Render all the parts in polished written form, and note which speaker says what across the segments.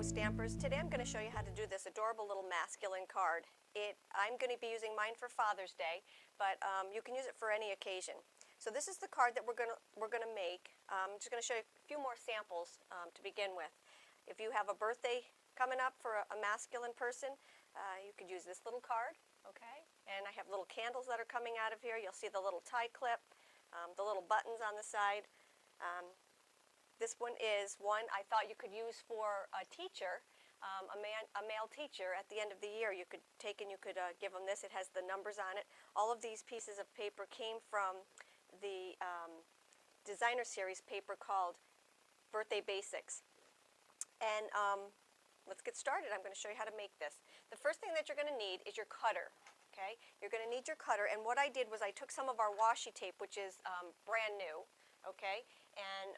Speaker 1: Hello Stampers, today I'm going to show you how to do this adorable little masculine card. I'm going to be using mine for Father's Day, but you can use it for any occasion. So this is the card that we're going to make. I'm just going to show you a few more samples to begin with. If you have a birthday coming up for a masculine person, you could use this little card, okay? And I have little candles that are coming out of here. You'll see the little tie clip, the little buttons on the side. This one is one I thought you could use for a teacher, a male teacher. At the end of the year, you could take and you could give them this. It has the numbers on it. All of these pieces of paper came from the designer series paper called Birthday Basics. And let's get started. I'm going to show you how to make this. The first thing that you're going to need is your cutter. Okay, you're going to need your cutter. And what I did was I took some of our washi tape, which is brand new. Okay, and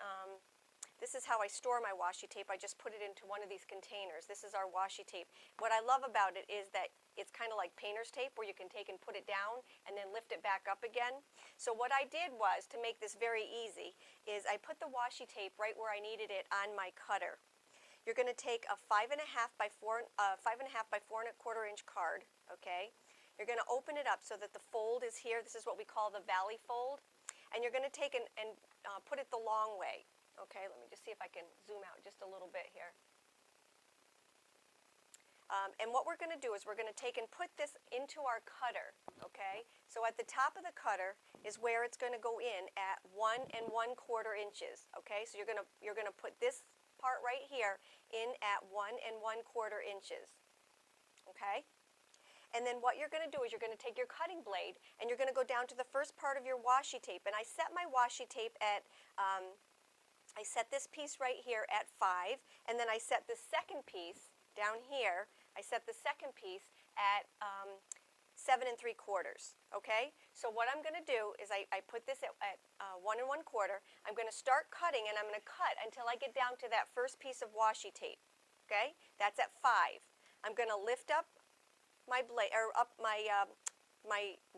Speaker 1: this is how I store my washi tape. I just put it into one of these containers. This is our washi tape. What I love about it is that it's kind of like painter's tape, where you can take and put it down and then lift it back up again. So what I did was, to make this very easy, is I put the washi tape right where I needed it on my cutter. You're going to take a 5.5 by 4.25 inch card. Okay, you're going to open it up so that the fold is here. This is what we call the valley fold, and you're going to take and put it the long way. Okay, let me just see if I can zoom out just a little bit here. And what we're going to do is we're going to take and put this into our cutter. Okay, so at the top of the cutter is where it's going to go in at 1 1/4 inches. Okay, so you're going to put this part right here in at 1 1/4 inches. Okay. And then what you're going to do is you're going to take your cutting blade and you're going to go down to the first part of your washi tape. And I set my washi tape at I set this piece right here at 5, and then I set the second piece down here. I set the second piece at 7 3/4. Okay, so what I'm going to do is I put this at 1 1/4. I'm going to start cutting, and I'm going to cut until I get down to that first piece of washi tape. Okay, that's at 5. I'm going to lift up my blade, or up my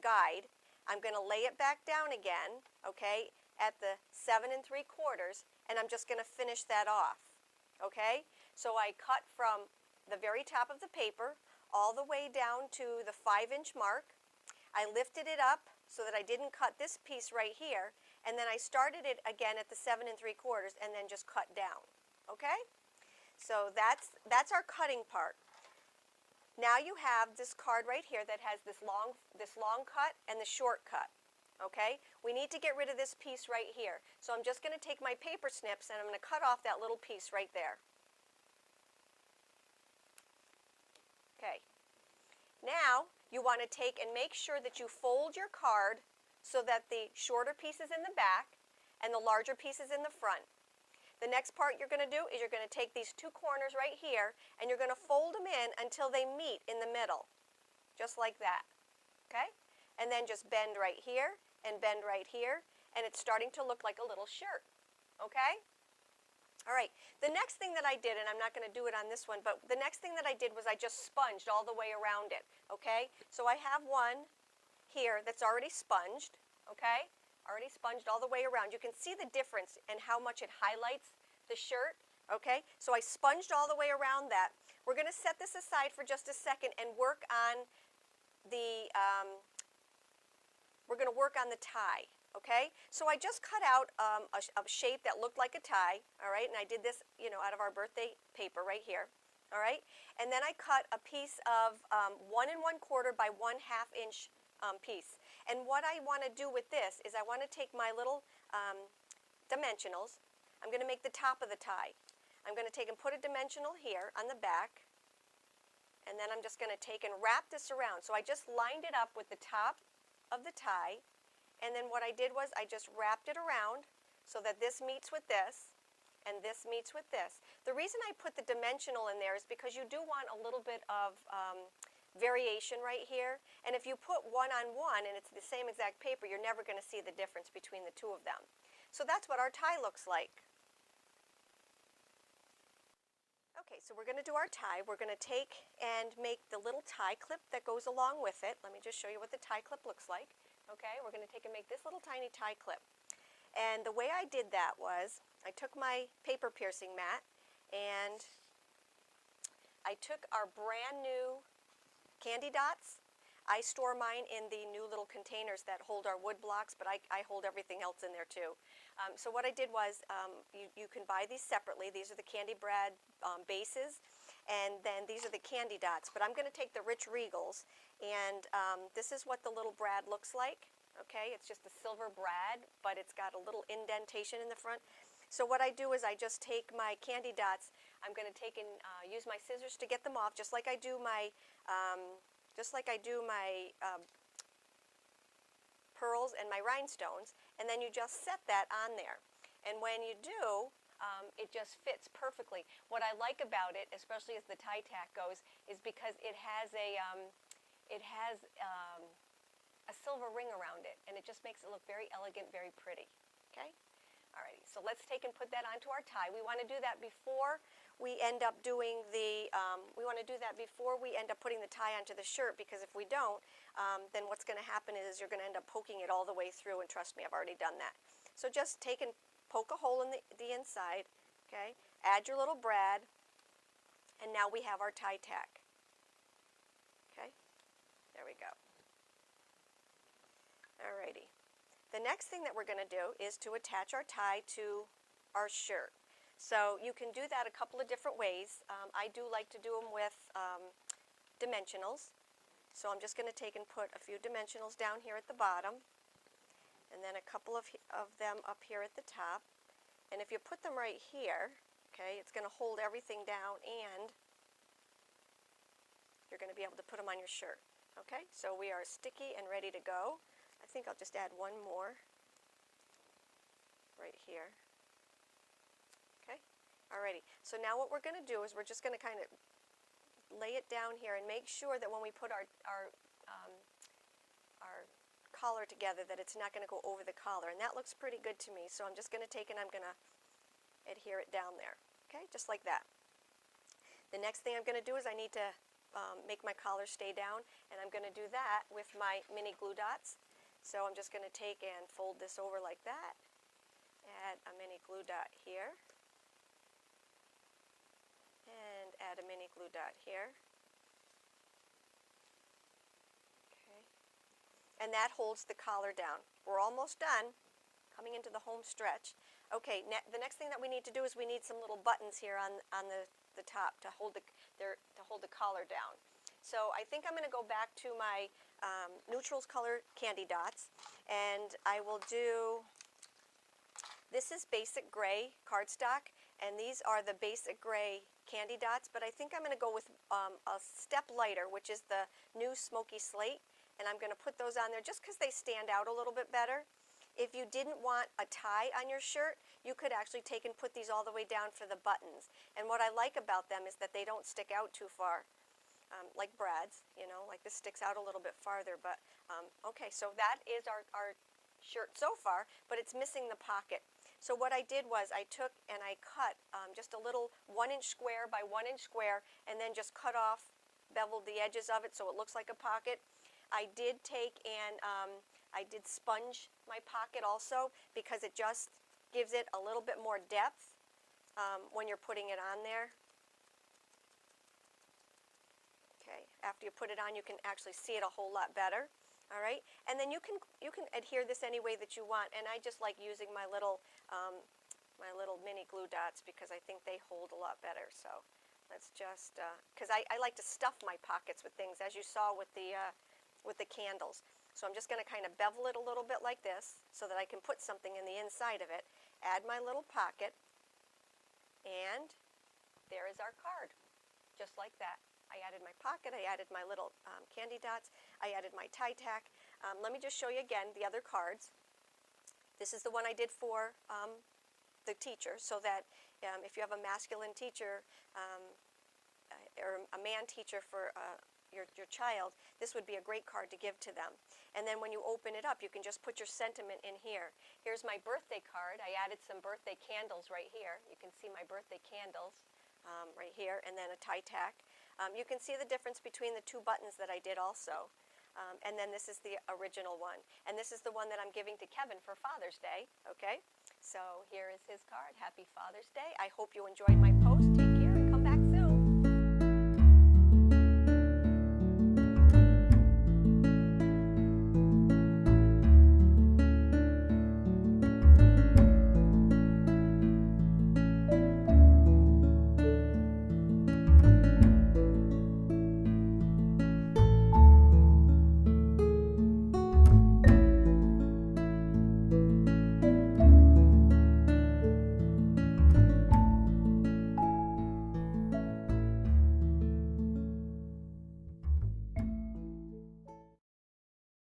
Speaker 1: guide. I'm going to lay it back down again. Okay, at the 7 3/4, and I'm just going to finish that off. Okay, so I cut from the very top of the paper all the way down to the 5-inch mark. I lifted it up so that I didn't cut this piece right here, and then I started it again at the 7 3/4 and then just cut down. Okay, so that's our cutting part. Now you have this card right here that has this long cut and the short cut. Okay, we need to get rid of this piece right here. So I'm just going to take my paper snips and I'm going to cut off that little piece right there. Okay, now you want to take and make sure that you fold your card so that the shorter piece is in the back and the larger piece is in the front. The next part you're going to do is you're going to take these two corners right here and you're going to fold them in until they meet in the middle, just like that. Okay, and then just bend right here and bend right here, and it's starting to look like a little shirt. Okay? All right, the next thing that I did, and I'm not going to do it on this one, but the next thing that I did was I just sponged all the way around it. Okay? So I have one here that's already sponged. Okay? Already sponged all the way around. You can see the difference in how much it highlights the shirt. Okay? So I sponged all the way around that. We're going to set this aside for just a second and work on the tie. Okay, so I just cut out a shape that looked like a tie. All right, and I did this, out of our birthday paper right here. All right, and then I cut a piece of 1 1/4 by 1/2 inch piece. And what I want to do with this is I want to take my little dimensionals. I'm going to make the top of the tie. I'm going to take and put a dimensional here on the back, and then I'm just going to take and wrap this around. So I just lined it up with the top of the tie, and then what I did was I just wrapped it around so that this meets with this and this meets with this. The reason I put the dimensional in there is because you do want a little bit of variation right here, and if you put one on one and it's the same exact paper, you're never going to see the difference between the two of them. So that's what our tie looks like. Okay, so we're going to do our tie. We're going to take and make the little tie clip that goes along with it. Let me just show you what the tie clip looks like. Okay, we're going to take and make this little tiny tie clip. And the way I did that was I took my paper piercing mat and I took our brand new candy dots. I store mine in the new little containers that hold our wood blocks, but I hold everything else in there too. So what I did was, you can buy these separately. These are the candy brad bases, and then these are the candy dots. But I'm going to take the Rich Regals, and this is what the little brad looks like. Okay, it's just a silver brad, but it's got a little indentation in the front. So what I do is I just take my candy dots. I'm going to take and use my scissors to get them off, just like I do my pearls and my rhinestones, and then you just set that on there. And when you do, it just fits perfectly. What I like about it, especially as the tie tack goes, is because it has a silver ring around it, and it just makes it look very elegant, very pretty. Okay? Alrighty, so let's take and put that onto our tie. We want to do that before we end up doing the, putting the tie onto the shirt, because if we don't, then what's going to happen is you're going to end up poking it all the way through, and trust me, I've already done that. So just take and poke a hole in the inside, okay? Add your little brad, and now we have our tie tack. Okay? There we go. Alrighty. The next thing that we're going to do is to attach our tie to our shirt. So you can do that a couple of different ways. I do like to do them with dimensionals. So I'm just going to take and put a few dimensionals down here at the bottom, and then a couple of them up here at the top. And if you put them right here, okay, it's going to hold everything down, and you're going to be able to put them on your shirt. Okay, so we are sticky and ready to go. I think I'll just add one more right here. Okay, alrighty. So now what we're going to do is we're just going to kind of lay it down here and make sure that when we put our collar together, that it's not going to go over the collar. And that looks pretty good to me. So I'm just going to take and I'm going to adhere it down there. Okay, just like that. The next thing I'm going to do is I need to make my collar stay down, and I'm going to do that with my mini glue dots. So I'm just going to take and fold this over like that, add a mini glue dot here, and add a mini glue dot here. Okay. And that holds the collar down. We're almost done, coming into the home stretch. Okay, the next thing that we need to do is we need some little buttons here on the top to hold the collar down. So I think I'm going to go back to my neutrals color candy dots, and I will do, this is basic gray cardstock, and these are the basic gray candy dots, but I think I'm going to go with a step lighter, which is the new smoky slate, and I'm going to put those on there just because they stand out a little bit better. If you didn't want a tie on your shirt, you could actually take and put these all the way down for the buttons. And what I like about them is that they don't stick out too far, like brads, you know, like this sticks out a little bit farther. But okay, so that is our shirt so far, but it's missing the pocket. So what I did was I took and I cut just a little 1-inch square by 1-inch square, and then just cut off, beveled the edges of it so it looks like a pocket. I did take and I did sponge my pocket also, because it just gives it a little bit more depth when you're putting it on there. Okay, after you put it on, you can actually see it a whole lot better. All right, and then you can adhere this any way that you want, and I just like using my little mini glue dots because I think they hold a lot better. So let's just, because I like to stuff my pockets with things, as you saw with the candles. So I'm just going to kind of bevel it a little bit like this so that I can put something in the inside of it, add my little pocket, and there is our card, just like that. I added my pocket, I added my little candy dots, I added my tie tack. Let me just show you again the other cards. This is the one I did for the teacher, so that if you have a masculine teacher or a man teacher for your child, this would be a great card to give to them. And then when you open it up, you can just put your sentiment in here. Here's my birthday card. I added some birthday candles right here. You can see my birthday candles right here, and then a tie tack. You can see the difference between the two buttons that I did also. And then this is the original one. And this is the one that I'm giving to Kevin for Father's Day. Okay? So here is his card. Happy Father's Day. I hope you enjoyed my post. Take